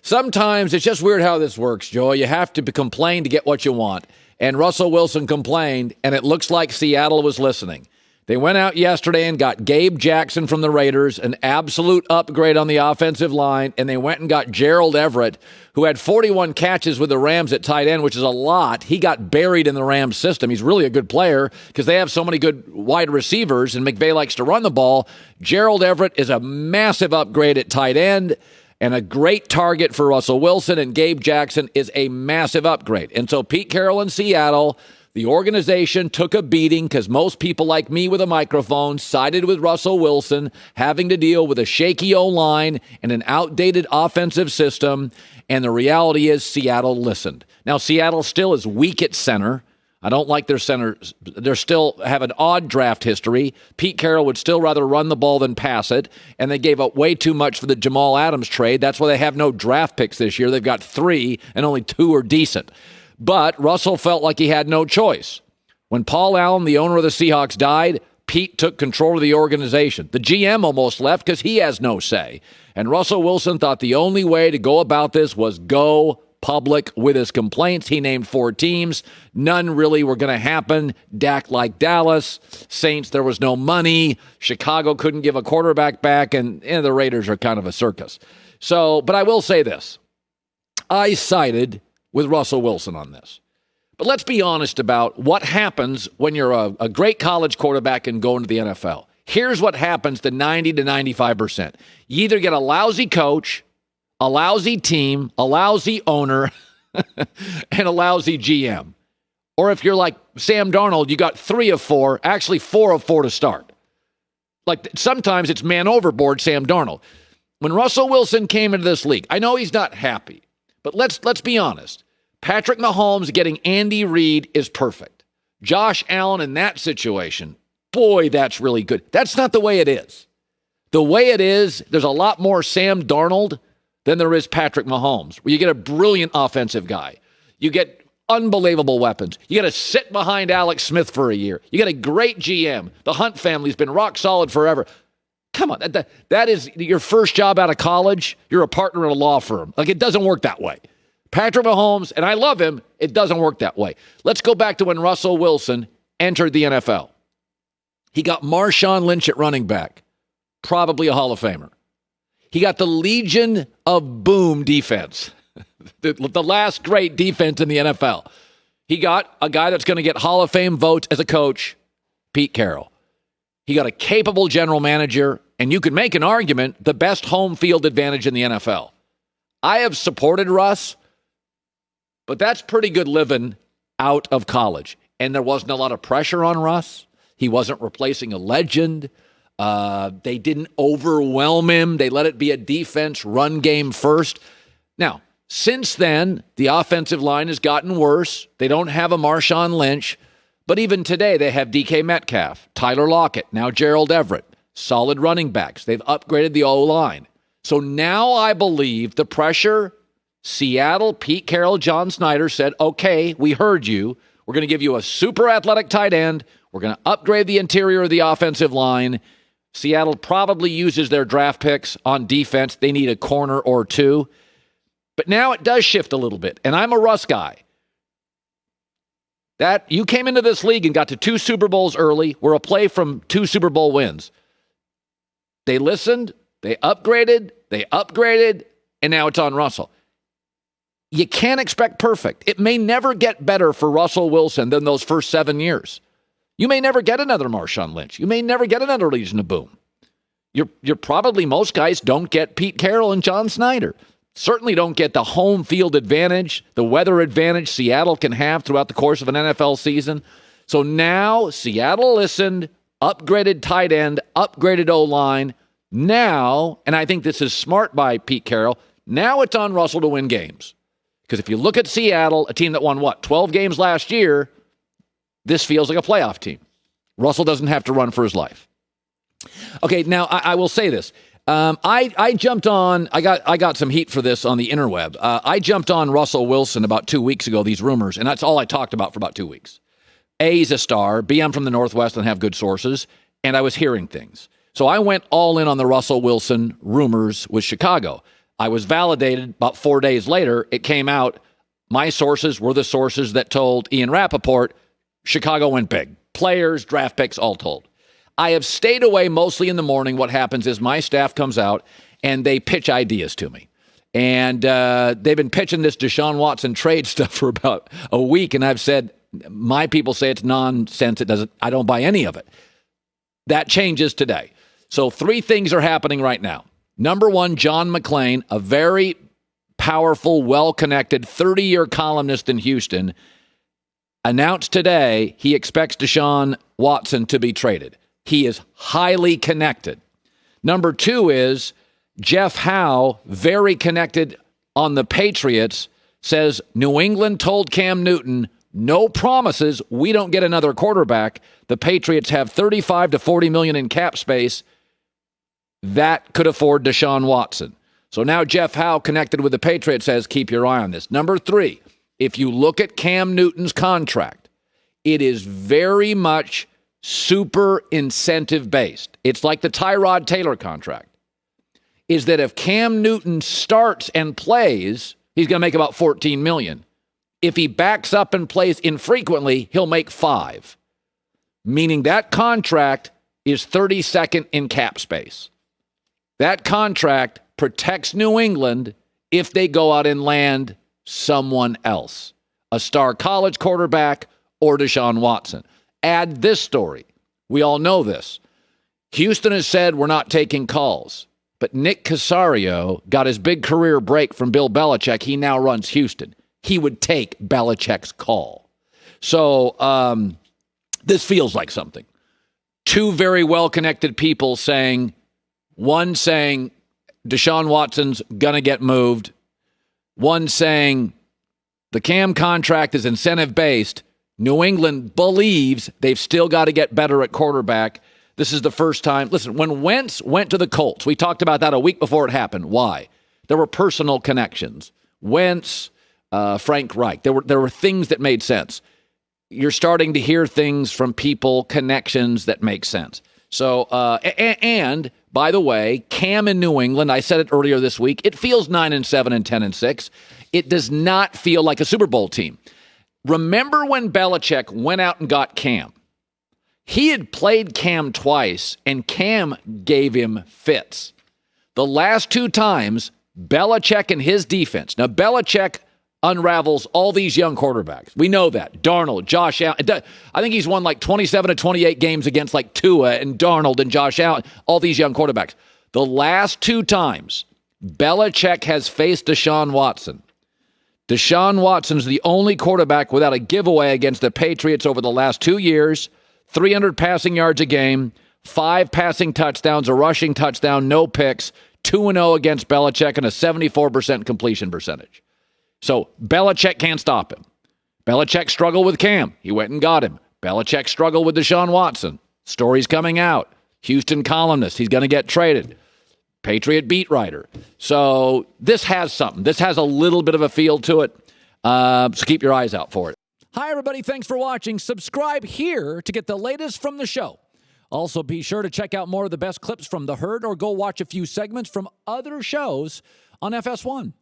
Sometimes it's just weird how this works, Joe. You have to complain to get what you want. And Russell Wilson complained, and it looks like Seattle was listening. They went out yesterday and got Gabe Jackson from the Raiders, an absolute upgrade on the offensive line, and they went and got Gerald Everett, who had 41 catches with the Rams at tight end, which is a lot. He got buried in the Rams system. He's really a good player because they have so many good wide receivers, and McVay likes to run the ball. Gerald Everett is a massive upgrade at tight end and a great target for Russell Wilson, and Gabe Jackson is a massive upgrade. And so Pete Carroll in Seattle, the organization took a beating because most people like me with a microphone sided with Russell Wilson, having to deal with a shaky O-line and an outdated offensive system. And the reality is Seattle listened. Now, Seattle still is weak at center. I don't like their center. They still have an odd draft history. Pete Carroll would still rather run the ball than pass it. And they gave up way too much for the Jamal Adams trade. That's why they have no draft picks this year. They've got 3 and only 2 are decent. But Russell felt like he had no choice. When Paul Allen, the owner of the Seahawks, died, Pete took control of the organization. The GM almost left because he has no say. And Russell Wilson thought the only way to go about this was go public with his complaints. He named 4 teams. None really were going to happen. Dak like Dallas. Saints, there was no money. Chicago couldn't give a quarterback back. And the Raiders are kind of a circus. So, but I will say this. I sided with Russell Wilson on this. But let's be honest about what happens when you're a great college quarterback and go into the NFL. Here's what happens to 90 to 95%. You either get a lousy coach, a lousy team, a lousy owner, and a lousy GM. Or if you're like Sam Darnold, you got 3 of 4, actually 4 of 4 to start. Like sometimes it's man overboard Sam Darnold. When Russell Wilson came into this league, I know he's not happy, but let's be honest. Patrick Mahomes getting Andy Reid is perfect. Josh Allen in that situation, boy, that's really good. That's not the way it is. The way it is, there's a lot more Sam Darnold than there is Patrick Mahomes, where you get a brilliant offensive guy. You get unbelievable weapons. You got to sit behind Alex Smith for a year. You got a great GM. The Hunt family's been rock solid forever. Come on, that is your first job out of college. You're a partner in a law firm. Like, it doesn't work that way. Patrick Mahomes, and I love him, it doesn't work that way. Let's go back to when Russell Wilson entered the NFL. He got Marshawn Lynch at running back, probably a Hall of Famer. He got the Legion of Boom defense, the last great defense in the NFL. He got a guy that's going to get Hall of Fame votes as a coach, Pete Carroll. He got a capable general manager, and you could make an argument, the best home field advantage in the NFL. I have supported Russ, but that's pretty good living out of college. And there wasn't a lot of pressure on Russ. He wasn't replacing a legend. They didn't overwhelm him. They let it be a defense run game first. Now, since then, the offensive line has gotten worse. They don't have a Marshawn Lynch. But even today, they have DK Metcalf, Tyler Lockett, now Gerald Everett, solid running backs. They've upgraded the O-line. So now I believe the pressure, Seattle, Pete Carroll, John Snyder said, okay, we heard you. We're going to give you a super athletic tight end. We're going to upgrade the interior of the offensive line. Seattle probably uses their draft picks on defense. They need a corner or 2. But now it does shift a little bit. And I'm a Russ guy. That you came into this league and got to 2 Super Bowls early. We're a play from 2 Super Bowl wins. They listened, they upgraded, and now it's on Russell. You can't expect perfect. It may never get better for Russell Wilson than those first 7 years. You may never get another Marshawn Lynch. You may never get another Legion of Boom. You're probably, most guys don't get Pete Carroll and John Snyder. Certainly don't get the home field advantage, the weather advantage Seattle can have throughout the course of an NFL season. So now Seattle listened, upgraded tight end, upgraded O-line. Now, and I think this is smart by Pete Carroll, now it's on Russell to win games. Because if you look at Seattle, a team that won, 12 games last year, this feels like a playoff team. Russell doesn't have to run for his life. Okay, now I will say this. I jumped on, I got some heat for this on the interweb. I jumped on Russell Wilson about 2 weeks ago, these rumors, and that's all I talked about for about 2 weeks. A, he's a star. B, I'm from the Northwest and have good sources, and I was hearing things. So I went all in on the Russell Wilson rumors with Chicago. I was validated about 4 days later. It came out. My sources were the sources that told Ian Rappaport Chicago went big. Players, draft picks, all told. I have stayed away mostly in the morning. What happens is my staff comes out and they pitch ideas to me. And they've been pitching this Deshaun Watson trade stuff for about a week. And I've said, my people say it's nonsense. I don't buy any of it. That changes today. So 3 things are happening right now. Number one, John McClain, a very powerful, well-connected 30-year columnist in Houston, announced today he expects Deshaun Watson to be traded. He is highly connected. Number 2 is Jeff Howe, very connected on the Patriots, says New England told Cam Newton, no promises, we don't get another quarterback. The Patriots have $35 to $40 million in cap space. That could afford Deshaun Watson. So now Jeff Howe, connected with the Patriots, says keep your eye on this. Number 3, if you look at Cam Newton's contract, it is very much super incentive-based. It's like the Tyrod Taylor contract. Is that if Cam Newton starts and plays, he's going to make about $14 million. If he backs up and plays infrequently, he'll make $5 million. Meaning that contract is 32nd in cap space. That contract protects New England if they go out and land someone else, a star college quarterback or Deshaun Watson. Add this story. We all know this. Houston has said we're not taking calls, but Nick Casario got his big career break from Bill Belichick. He now runs Houston. He would take Belichick's call. So this feels like something. 2 very well-connected people saying, one saying Deshaun Watson's going to get moved. One saying the Cam contract is incentive-based. New England believes they've still got to get better at quarterback. This is the first time. Listen, when Wentz went to the Colts, we talked about that a week before it happened. Why? There were personal connections. Wentz, Frank Reich. There were things that made sense. You're starting to hear things from people, connections that make sense. So, and by the way, Cam in New England, I said it earlier this week, it feels 9-7 and 10-6. It does not feel like a Super Bowl team. Remember when Belichick went out and got Cam? He had played Cam twice, and Cam gave him fits. The last 2 times, Belichick and his defense. Now, Belichick unravels all these young quarterbacks. We know that. Darnold, Josh Allen. I think he's won like 27 to 28 games against like Tua and Darnold and Josh Allen, all these young quarterbacks. The last 2 times, Belichick has faced Deshaun Watson. Deshaun Watson's the only quarterback without a giveaway against the Patriots over the last 2 years. 300 passing yards a game, 5 passing touchdowns, a rushing touchdown, no picks, 2-0 against Belichick, and a 74% completion percentage. So Belichick can't stop him. Belichick struggled with Cam. He went and got him. Belichick struggled with Deshaun Watson. Stories coming out. Houston columnist. He's going to get traded. Patriot beat writer. So this has something. This has a little bit of a feel to it. So keep your eyes out for it. Hi, everybody. Thanks for watching. Subscribe here to get the latest from the show. Also, be sure to check out more of the best clips from The Herd or go watch a few segments from other shows on FS1.